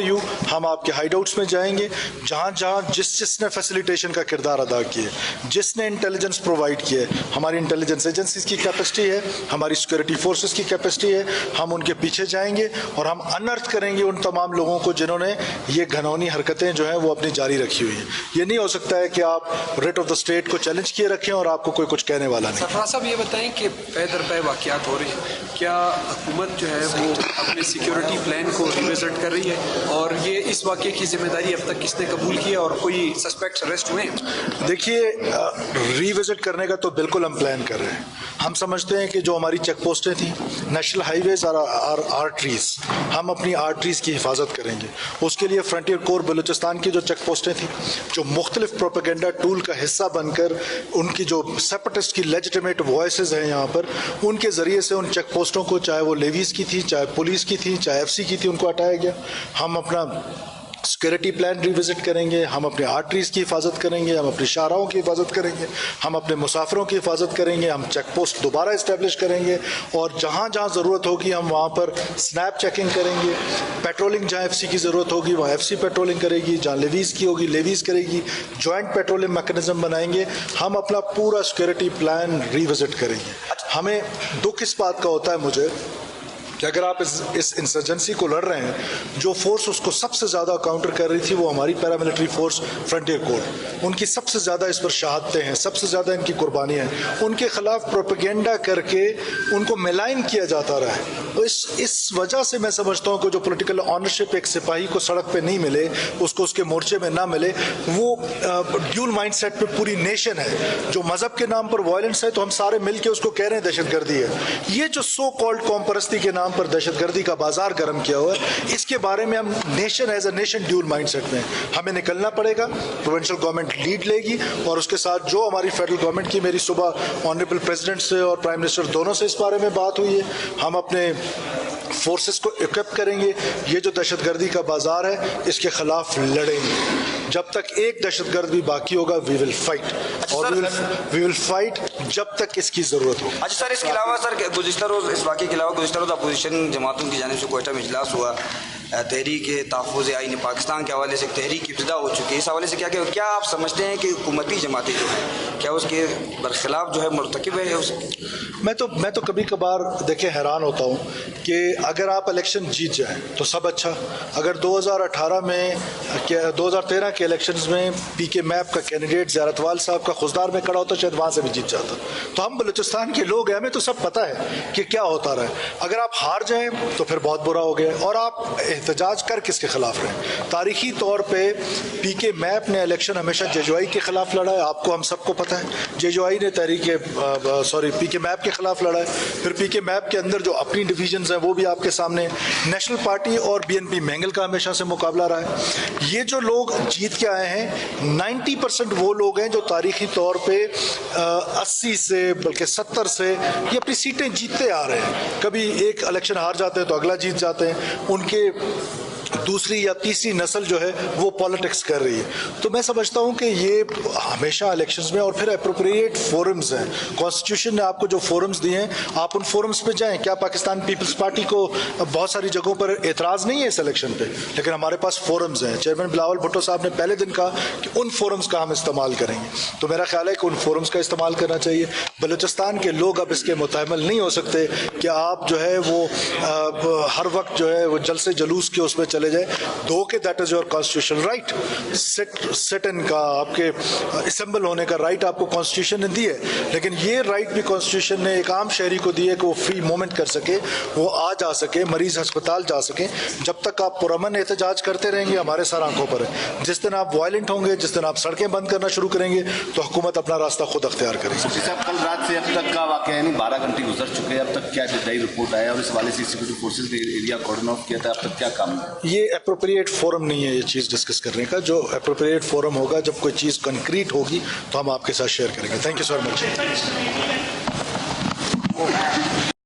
You हम आपके hide outs में जाएंगे, जहाँ जहाँ जिस ने फैसिलिटेशन का किरदार अदा किया, जिसने इंटेलिजेंस प्रोवाइड किया है, हमारी इंटेलिजेंस एजेंसीज की कैपेसिटी है, हमारी सिक्योरिटी फोर्सेस की कैपेसिटी है, हम उनके पीछे जाएंगे और हम अनर्थ करेंगे उन तमाम लोगों को जिन्होंने ये घिनौनी हरकतें जो हैं वो अपनी जारी रखी हुई हैं। ये नहीं हो सकता है कि आप रेट ऑफ द स्टेट को चैलेंज किए रखें और आपको कोई कुछ कहने वाला नहीं। सरफराज साहब, ये बताएं कि पै दर पै वाक़यात हो रही हैं, क्या हुकूमत जो है वो अपने सिक्योरिटी प्लान को रिविजिट कर रही है, और ये इस वाक़े की जिम्मेदारी अब तक किसने कबूल की है और कोई सस्पेक्ट्स अरेस्ट हुए हैं? देखिए, रिविजिट करने का तो बिल्कुल हम प्लान कर रहे हैं। हम समझते हैं कि जो हमारी चेक पोस्टें थी, नेशनल हाईवेज और आर्टरीज, हम अपनी आर्टरीज की हिफाजत करेंगे। उसके लिए फ्रंटियर कोर बलूचिस्तान की जो चेक पोस्टें थी, जो मुख्तलिफ प्रोपेगेंडा टूल का हिस्सा बनकर उनकी जो सेपरेटिस्ट की लेजिटिमेट वॉइसेस हैं यहाँ पर, उनके ज़रिए से उन चेक पोस्टों को, चाहे वो लेवीज़ की थी, चाहे पुलिस की थी, चाहे एफसी की थी, उनको हटाया गया। हम अपना सिक्योरिटी प्लान रिविजिट करेंगे, हम अपने आर्टरीज़ की हिफाजत करेंगे, हम अपनी शाहराहों की हिफाजत करेंगे, हम अपने मुसाफिरों की हिफाजत करेंगे, हम चेक पोस्ट दोबारा इस्टेब्लिश करेंगे और जहाँ जहाँ ज़रूरत होगी हम वहाँ पर स्नैप चेकिंग करेंगे। पेट्रोलिंग जहाँ एफसी की ज़रूरत होगी वहाँ एफसी पेट्रोलिंग करेगी, जहाँ लेवीज़ की होगी लेवीज़ करेगी, जॉइंट पेट्रोलिंग मैकेनिज्म बनाएंगे। हम अपना पूरा सिक्योरिटी प्लान रिविजिट करेंगे। हमें दुख इस बात का होता है मुझे कि अगर आप इस इंसर्जेंसी को लड़ रहे हैं, जो फोर्स उसको सबसे ज़्यादा काउंटर कर रही थी वो हमारी पैरामिलिट्री फोर्स फ्रंटियर कोर, उनकी सबसे ज़्यादा इस पर शहादतें हैं, सबसे ज़्यादा इनकी कुर्बानियाँ हैं। उनके ख़िलाफ़ प्रोपेगेंडा करके उनको मिलाइन किया जाता रहा है। तो इस वजह से मैं समझता हूँ कि जो पॉलिटिकल ऑनरशिप एक सिपाही को सड़क पे नहीं मिले, उसको उसके मोर्चे में ना मिले, वो ड्यूल माइंडसेट पे पूरी नेशन है। जो मज़हब के नाम पर वायलेंस है तो हम सारे मिल के उसको कह रहे हैं दहशतगर्दी है। ये जो सो कॉल्ड कौम परस्ती के नाम पर दहशतगर्दी का बाजार गर्म किया हुआ है, इसके बारे में हम nation as a nation dual mindset में हमें निकलना पड़ेगा। प्रोविंशियल गवर्नमेंट लीड लेगी और उसके साथ जो हमारी फेडरल गवर्नमेंट की, मेरी सुबह ऑनरेबल प्रेसिडेंट से और प्राइम मिनिस्टर दोनों से इस बारे में बात हुई है, हम अपने फोर्सेस को इक्विप करेंगे। ये जो दहशतगर्दी का बाजार है इसके खिलाफ लड़ेंगे। जब तक एक दहशतगर्द भी बाकी होगा वी विल फाइट, और वी विल फाइट जब तक इसकी जरूरत हो। अच्छा सर, इसके अलावा सर गुज़िश्ता रोज़, इस वाक़े के अलावा गुज़िश्ता रोज़ अपोजिशन जमातों की जानिब से कोयटा में इजलास हुआ, तहरीक तहफ़्फ़ुज़ आईन पाकिस्तान के हवाले से तहरीक इब्तिदा हो चुकी है। इस हवाले से क्या आप समझते हैं कि हुकूमती जमातें जो हैं क्या उसके बरखिलाफ़ जो है मुर्तकिब है उसके? मैं तो कभी कभार देखे हैरान होता हूँ कि अगर आप इलेक्शन जीत जाएं तो सब अच्छा। अगर 2018 में 2013 के इलेक्शंस में पीके मैप का कैंडिडेट ज़ियारतवाल साहब का खुजदार में खड़ा होता शायद वहाँ से भी जीत जाता। तो हम बलूचिस्तान के लोग हैं, हमें तो सब पता है कि क्या होता रहा है। अगर आप हार जाएं तो फिर बहुत बुरा हो गया। और आप एहतजाज कर किसके खिलाफ रहे? तारीखी तौर पे पीके मैप ने इलेक्शन हमेशा जेजुआई के खिलाफ लड़ा है, आपको हम सबको पता है। जेजुआई ने पीके मैप के खिलाफ लड़ा है। फिर पीके मैप के अंदर जो अपनी डिवीजन्स हैं वो भी आपके सामने। नेशनल पार्टी और बीएनपी मैंगल का हमेशा से मुकाबला रहा है। ये जो लोग जीत के आए हैं 90% वो लोग हैं जो तारीखी तौर पे 80 से बल्कि 70 से ये अपनी सीटें जीतते आ रहे हैं। कभी एक इलेक्शन हार जाते हैं तो अगला जीत जाते हैं। उनके दूसरी या तीसरी नस्ल जो है वो पॉलिटिक्स कर रही है। तो मैं समझता हूँ कि ये हमेशा इलेक्शंस में, और फिर अप्रोप्रिएट फोरम्स हैं। कॉन्स्टिट्यूशन ने आपको जो फोरम्स दिए हैं आप उन फोरम्स पे जाएं। क्या पाकिस्तान पीपल्स पार्टी को बहुत सारी जगहों पर एतराज़ नहीं है इस इलेक्शन पे, लेकिन हमारे पास फोरम्स हैं। चेयरमैन बिलावल भुट्टो साहब ने पहले दिन कहा कि उन फोरम्स का हम इस्तेमाल करेंगे, तो मेरा ख्याल है कि उन फोरम्स का इस्तेमाल करना चाहिए। बलूचिस्तान के लोग अब इसके मुतहमल नहीं हो सकते कि आप जो है वो हर वक्त जो है वो जलसे जलूस के उसमें चले जाए। दो के that is your constitutional right, sit in का, आपके असेंबल होने का राइट आपको कॉन्स्टिट्यूशन ने दी है, लेकिन ये राइट भी कॉन्स्टिट्यूशन ने एक आम शहरी को दी है कि वो फ्री मूवमेंट कर सके, वो आ जा सके, मरीज अस्पताल जा सके। जब तक आप पुरअमन एहतजाज करते रहेंगे हमारे सर आंखों पर है। जिस दिन आप वायलेंट होंगे, जिस दिन आप सड़कें बंद करना शुरू करेंगे तो हुकूमत अपना रास्ता खुद अख्तियार करेगी। साहब, कल रात से अब तक का वाक़या यानी 12 घंटे गुजर चुके हैं, अब तक क्या इब्तदाई रिपोर्ट आया और इस वाले से सिक्योरिटी फोर्सेज ने एरिया कॉर्डन ऑफ किया था, अब तक क्या काम है? ये अप्रोप्रिएट फोरम नहीं है ये चीज़ डिस्कस करने का। जो अप्रोप्रिएट फोरम होगा, जब कोई चीज़ कंक्रीट होगी तो हम आपके साथ शेयर करेंगे। Thank you so much.